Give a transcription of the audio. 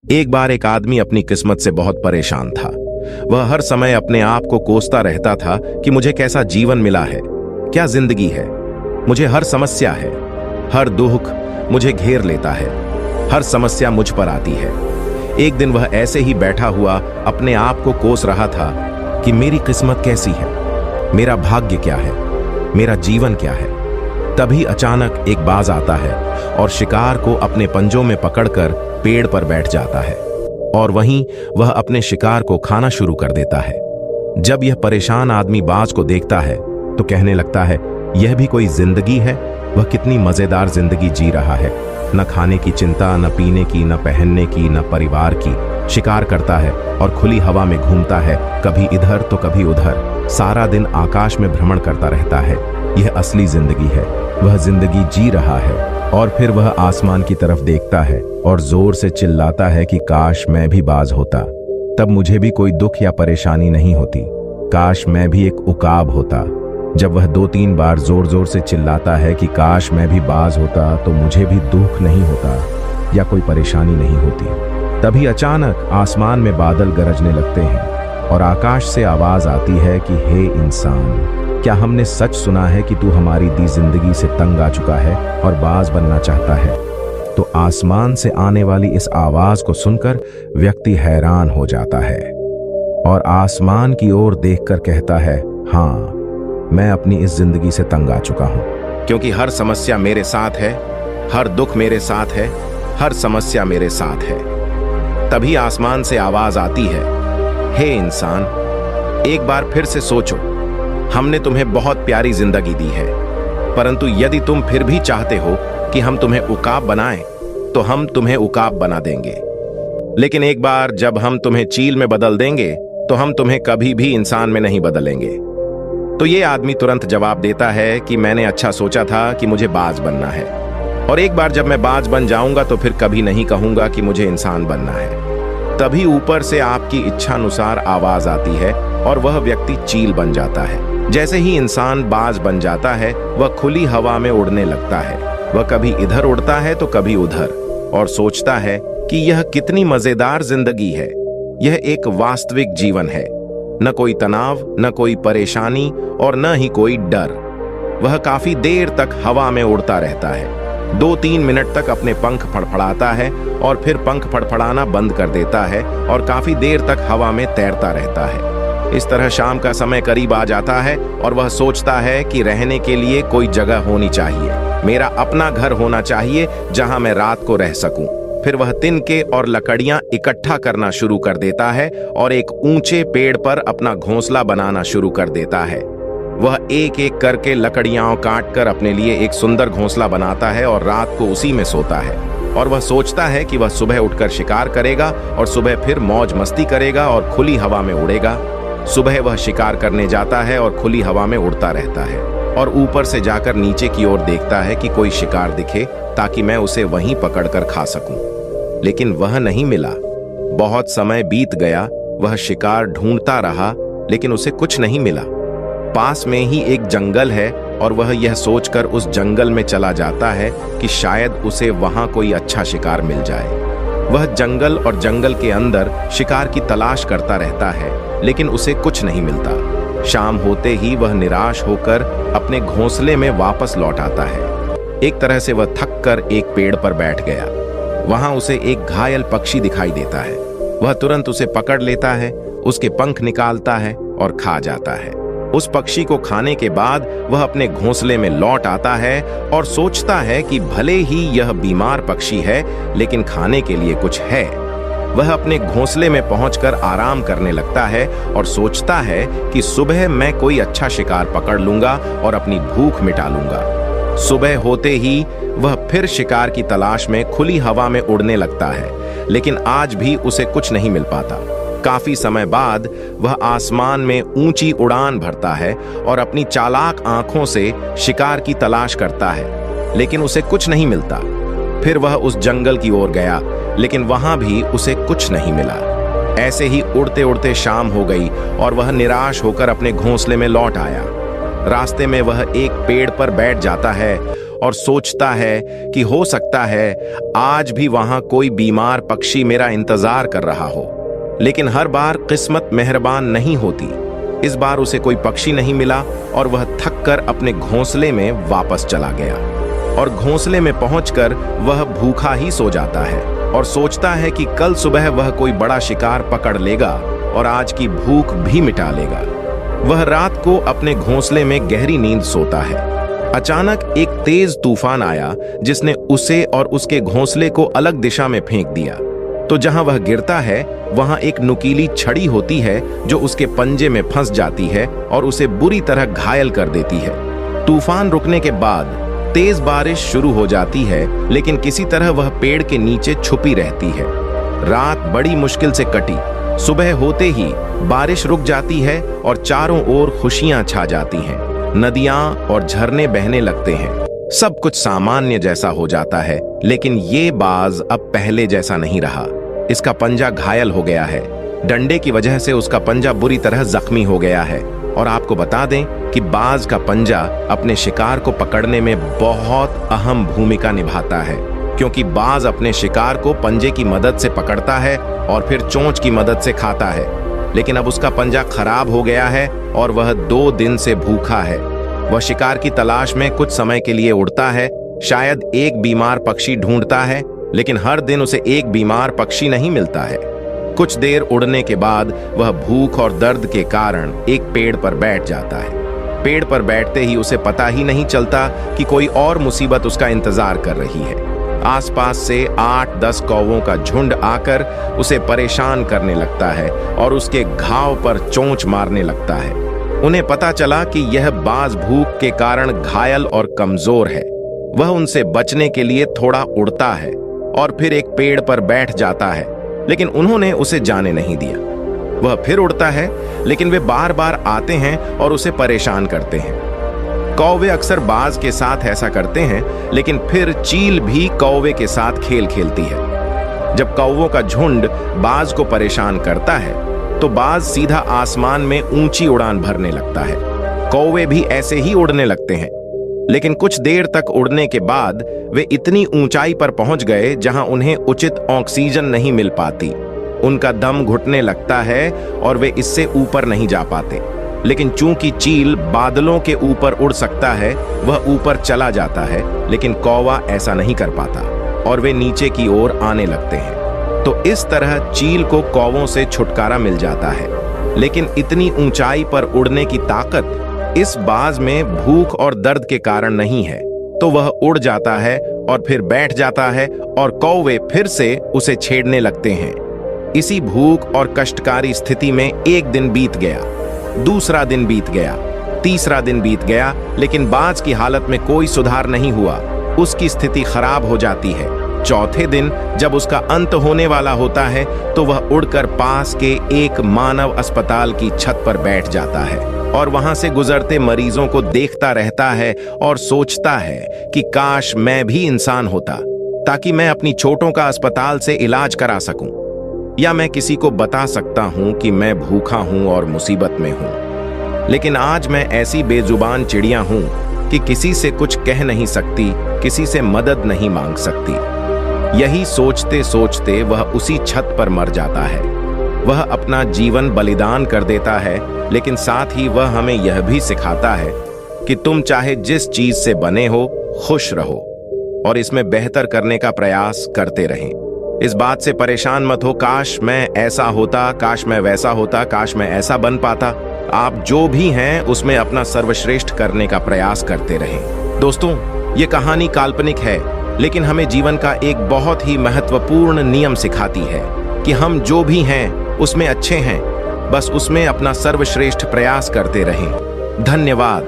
एक बार एक आदमी अपनी किस्मत से बहुत परेशान था। वह हर समय अपने आप को कोसता रहता था कि मुझे कैसा जीवन मिला है, क्या जिंदगी है। मुझे हर समस्या है, हर दुख मुझे घेर लेता है, हर समस्या मुझ पर आती है। एक दिन वह ऐसे ही बैठा हुआ अपने आप को कोस रहा था कि मेरी किस्मत कैसी है, मेरा भाग्य क्या है, मेरा जीवन क्या है। तभी अचानक एक बाज आता है और शिकार को अपने पंजों में पकड़कर पेड़ पर बैठ जाता है और वहीं वह अपने शिकार को खाना शुरू कर देता है। जब यह परेशान आदमी बाज को देखता है तो कहने लगता है, यह भी कोई जिंदगी है? वह कितनी मजेदार जिंदगी जी रहा है, न खाने की चिंता, न पीने की, न पहनने की, न परिवार की। शिकार करता है और खुली हवा में घूमता है, कभी इधर तो कभी उधर। सारा दिन आकाश में भ्रमण करता रहता है। यह असली जिंदगी है, वह जिंदगी जी रहा है। और फिर वह आसमान की तरफ देखता है और जोर से चिल्लाता है कि काश मैं भी बाज होता, तब मुझे भी कोई दुख या परेशानी नहीं होती। काश मैं भी एक उकाब होता। जब वह 2-3 बार जोर जोर से चिल्लाता है कि काश मैं भी बाज होता तो मुझे भी दुख नहीं होता या कोई परेशानी नहीं होती, तभी अचानक आसमान में बादल गरजने लगते हैं और आकाश से आवाज आती है कि हे इंसान, क्या हमने सच सुना है कि तू हमारी दी जिंदगी से तंग आ चुका है और बाज बनना चाहता है? तो आसमान से आने वाली इस आवाज को सुनकर व्यक्ति हैरान हो जाता है और आसमान की ओर देखकर कहता है, हाँ, मैं अपनी इस जिंदगी से तंग आ चुका हूं, क्योंकि हर समस्या मेरे साथ है, हर दुख मेरे साथ है, हर समस्या मेरे साथ है। तभी आसमान से आवाज आती है, हे इंसान, एक बार फिर से सोचो, हमने तुम्हें बहुत प्यारी जिंदगी दी है, परंतु यदि तुम फिर भी चाहते हो कि हम तुम्हें उकाब बनाएं, तो हम तुम्हें उकाब बना देंगे। लेकिन एक बार जब हम तुम्हें चील में बदल देंगे, तो हम तुम्हें कभी भी इंसान में नहीं बदलेंगे। तो ये आदमी तुरंत जवाब देता है कि मैंने अच्छा सोचा था कि मुझे बाज बनना है, और एक बार जब मैं बाज बन जाऊंगा तो फिर कभी नहीं कहूंगा कि मुझे इंसान बनना है। तभी ऊपर से आपकी इच्छानुसार आवाज आती है और वह व्यक्ति चील बन जाता है। जैसे ही इंसान बाज बन जाता है, वह खुली हवा में उड़ने लगता है। वह कभी इधर उड़ता है तो कभी उधर और सोचता है कि यह कितनी मजेदार जिंदगी है, यह एक वास्तविक जीवन है। न कोई तनाव, न कोई परेशानी और न ही कोई डर। वह काफी देर तक हवा में उड़ता रहता है। 2-3 मिनट तक अपने पंख फड़फड़ाता है और फिर पंख फड़फड़ाना बंद कर देता है और काफी देर तक हवा में तैरता रहता है। इस तरह शाम का समय करीब आ जाता है और वह सोचता है कि रहने के लिए कोई जगह होनी चाहिए, मेरा अपना घर होना चाहिए जहां मैं रात को रह सकूं। फिर वह तिनके और लकड़ियां इकट्ठा करना शुरू कर देता है और एक ऊंचे पेड़ पर अपना घोंसला बनाना शुरू कर देता है। वह एक एक करके लकड़ियां काटकर अपने लिए एक सुंदर घोंसला बनाता है और रात को उसी में सोता है। और वह सोचता है कि वह सुबह उठकर शिकार करेगा और सुबह फिर मौज मस्ती करेगा और खुली हवा में उड़ेगा। सुबह वह शिकार करने जाता है और खुली हवा में उड़ता रहता है और ऊपर से जाकर नीचे की ओर देखता है कि कोई शिकार दिखे ताकि मैं उसे वहीं पकड़कर खा सकूं। लेकिन वह नहीं मिला। बहुत समय बीत गया, वह शिकार ढूंढता रहा, लेकिन उसे कुछ नहीं मिला। पास में ही एक जंगल है और वह यह सोचकर उस जंगल में चला जाता है कि शायद उसे वहां कोई अच्छा शिकार मिल जाए। वह जंगल और जंगल के अंदर शिकार की तलाश करता रहता है, लेकिन उसे कुछ नहीं मिलता। शाम होते ही वह निराश होकर अपने घोंसले में वापस लौट आता है। एक तरह से वह थक कर एक पेड़ पर बैठ गया। वहां उसे एक घायल पक्षी दिखाई देता है। वह तुरंत उसे पकड़ लेता है, उसके पंख निकालता है और खा जाता है। उस पक्षी को खाने के बाद वह अपने घोंसले में लौट आता है और सोचता है कि भले ही यह बीमार पक्षी है, लेकिन खाने के लिए कुछ है। वह अपने घोंसले में पहुंचकर आराम करने लगता है और सोचता है कि सुबह मैं कोई अच्छा शिकार पकड़ लूंगा और अपनी भूख मिटा लूंगा। सुबह होते ही वह फिर शिकार की तलाश में खुली हवा में उड़ने लगता है, लेकिन आज भी उसे कुछ नहीं मिल पाता। काफी समय बाद वह आसमान में ऊंची उड़ान भरता है और अपनी चालाक आंखों से शिकार की तलाश करता है, लेकिन उसे कुछ नहीं मिलता। फिर वह उस जंगल की ओर गया, लेकिन वहां भी उसे कुछ नहीं मिला। ऐसे ही उड़ते उड़ते शाम हो गई और वह निराश होकर अपने घोंसले में लौट आया। रास्ते में वह एक पेड़ पर बैठ जाता है और सोचता है कि हो सकता है आज भी वहां कोई बीमार पक्षी मेरा इंतजार कर रहा हो। लेकिन हर बार किस्मत मेहरबान नहीं होती। इस बार उसे कोई पक्षी नहीं मिला और वह थककर अपने घोंसले में वापस चला गया। और घोंसले में पहुंचकर वह भूखा ही सो जाता है और सोचता है कि कल सुबह वह कोई बड़ा शिकार पकड़ लेगा और आज की भूख भी मिटा लेगा। वह रात को अपने घोंसले में गहरी नींद सोता है। अचानक एक तेज तूफान आया जिसने उसे और उसके घोंसले को अलग दिशा में फेंक दिया। तो जहां वह गिरता है वहां एक नुकीली छड़ी होती है जो उसके पंजे में फंस जाती है और उसे बुरी तरह घायल कर देती है। तूफान रुकने के बाद तेज बारिश शुरू हो जाती है, लेकिन किसी तरह वह पेड़ के नीचे छुपी रहती है। रात बड़ी मुश्किल से कटी। सुबह होते ही बारिश रुक जाती है और चारों ओर खुशियां छा जाती हैं। नदियां और झरने बहने लगते हैं। सब कुछ सामान्य जैसा हो जाता है, लेकिन ये बाज अब पहले जैसा नहीं रहा। इसका पंजा घायल हो गया है। डंडे की वजह से उसका पंजा बुरी तरह जख्मी हो गया है। और आपको बता दें कि बाज का पंजा अपने शिकार को पकड़ने में बहुत अहम भूमिका निभाता है, क्योंकि बाज अपने शिकार को पंजे की मदद से पकड़ता है और फिर चोंच की मदद से खाता है। लेकिन अब उसका पंजा खराब हो गया है और वह 2 दिन से भूखा है। वह शिकार की तलाश में कुछ समय के लिए उड़ता है, शायद एक बीमार पक्षी ढूंढता है, लेकिन हर दिन उसे एक बीमार पक्षी नहीं मिलता है। कुछ देर उड़ने के बाद वह भूख और दर्द के कारण एक पेड़ पर बैठ जाता है। पेड़ पर बैठते ही उसे पता ही नहीं चलता कि कोई और मुसीबत उसका इंतजार कर रही है। आसपास से 8-10 कौवों का झुंड आकर उसे परेशान करने लगता है और उसके घाव पर चोंच मारने लगता है। उन्हें पता चला कि यह बाज भूख के कारण घायल और कमजोर है। वह उनसे बचने के लिए थोड़ा उड़ता है और फिर एक पेड़ पर बैठ जाता है, लेकिन उन्होंने उसे जाने नहीं दिया। वह फिर उड़ता है, लेकिन वे बार बार आते हैं और उसे परेशान करते हैं। कौवे अक्सर बाज के साथ ऐसा करते हैं, लेकिन फिर चील भी कौवे के साथ खेल खेलती है। जब कौवों का झुंड बाज को परेशान करता है तो बाज सीधा आसमान में ऊंची उड़ान भरने लगता है। कौवे भी ऐसे ही उड़ने लगते हैं, लेकिन कुछ देर तक उड़ने के बाद वे इतनी ऊंचाई पर पहुंच गए जहां उन्हें उचित ऑक्सीजन नहीं मिल पाती। उनका दम घुटने लगता है और वे इससे ऊपर नहीं जा पाते। लेकिन चूंकि चील बादलों के ऊपर उड़ सकता है, वह ऊपर चला जाता है, लेकिन कौवा ऐसा नहीं कर पाता और वे नीचे की ओर आने लगते हैं। तो इस तरह चील को कौवों से छुटकारा मिल जाता है। लेकिन इतनी ऊंचाई पर उड़ने की ताकत इस बाज में भूख और दर्द के कारण नहीं है। तो वह उड़ जाता है और फिर बैठ जाता है और कौवे फिर से उसे छेड़ने लगते हैं। इसी भूख और कष्टकारी स्थिति में एक दिन बीत गया, दूसरा दिन बीत गया, तीसरा दिन बीत गया, लेकिन बाज की हालत में कोई सुधार नहीं हुआ। उसकी स्थिति खराब हो जाती है। चौथे दिन जब उसका अंत होने वाला होता है तो वह उड़कर पास के एक मानव अस्पताल की छत पर बैठ जाता है और वहां से गुजरते मरीजों को देखता रहता है और सोचता है कि काश मैं भी इंसान होता, ताकि मैं अपनी चोटों का अस्पताल से इलाज करा सकूं, या मैं किसी को बता सकता हूं कि मैं भूखा हूं और मुसीबत में हूं। लेकिन आज मैं ऐसी बेजुबान चिड़िया हूं कि किसी से कुछ कह नहीं सकती, किसी से मदद नहीं मांग सकती। यही सोचते सोचते वह उसी छत पर मर जाता है। वह अपना जीवन बलिदान कर देता है, लेकिन साथ ही वह हमें यह भी सिखाता है कि तुम चाहे जिस चीज से बने हो, खुश रहो और इसमें बेहतर करने का प्रयास करते रहें। इस बात से परेशान मत हो, काश मैं ऐसा होता, काश मैं वैसा होता, काश मैं ऐसा बन पाता। आप जो भी हैं उसमें अपना सर्वश्रेष्ठ करने का प्रयास करते रहें। दोस्तों, ये कहानी काल्पनिक है, लेकिन हमें जीवन का एक बहुत ही महत्वपूर्ण नियम सिखाती है कि हम जो भी हैं उसमें अच्छे हैं, बस उसमें अपना सर्वश्रेष्ठ प्रयास करते रहें। धन्यवाद।